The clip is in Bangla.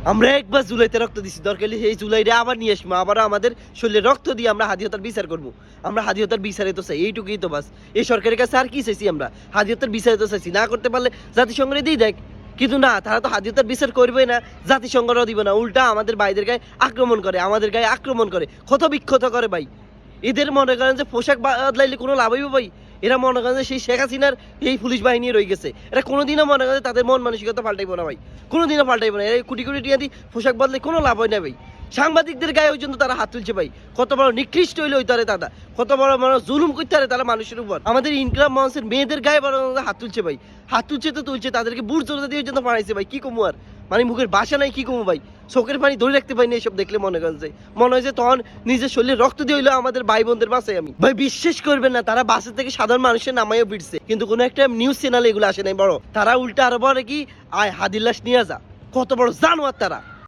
আমরা একবার জুলাইতে রক্ত দিছি, দরকার হলে এই জুলাইটা আবার নিয়ে আসবো, আবার আমাদের শরীরে রক্ত দিয়ে আমরা হাদিয়তার বিচার করবো। আমরা হাদিয়তার বিচারে তো চাই, এইটুকুই তো বাস। এই সরকারের কাছে আর কি চাইছি আমরা? হাদিয়তার বিচারে তো চাইছি, না করতে পারলে জাতিসংঘে দিয়ে দেখ। কিন্তু না, তারা তো হাদিয়তার বিচার করবে না, জাতিসংঘরাও দিবে না, উল্টা আমাদের ভাইদের গায়ে আক্রমণ করে, আমাদের গায়ে আক্রমণ করে, ক্ষত বিক্ষত করে ভাই। এদের মনে করেন যে পোশাক বদলাইলে কোনো লাভ হইব ভাই? এরা মনে করেন যে সেই শেখ হাসিনার এই পুলিশ বাহিনী রয়ে গেছে, এরা কোনোদিনও মনে করেন তাদের মন মানসিকতা পাল্টাইবো না ভাই, কোনোদিনও পাল্টাইবো না। এরা কোটি কোটি টাকা দিয়ে পোশাক বদলে কোনো লাভ হয় না ভাই। সাংবাদিকদের গায়ে পর্যন্ত তারা হাত তুলছে ভাই, কত বড় নিকৃষ্ট হইলে ওই তারে দাদা, কত বড় বড় জুলুম করতে পারে তারা মানুষের উপর। আমাদের ইনকলাব মঞ্চের মেয়েদের গায়ে বড় হাত তুলছে ভাই, হাত তুলছে তো তুলছে, তাদেরকে বুট জোড়া দিয়ে পর্যন্ত পাঠাইছে ভাই। কি কমু আর, মানে মুখের ভাষা নাই, কি কমু ভাই। চোখের পানি ধরে রাখতে পারিনি এসব দেখলে, মনে করেন যে মনে হয় যে তখন নিজের শরীরে রক্ত দিয়ে হইলো আমাদের ভাই বোনদের বাঁচাই আমি ভাই। বিশ্বাস করবেন না, তারা বাসের থেকে সাধারণ মানুষের নামাইও ফিরছে, কিন্তু কোনো একটা নিউজ চ্যানেলে এগুলো আসে নাই। বড় তারা উল্টা আরো বলে কি, আয় হাদির লাশ নিয়ে যা। কত বড় জানোয়ার তারা।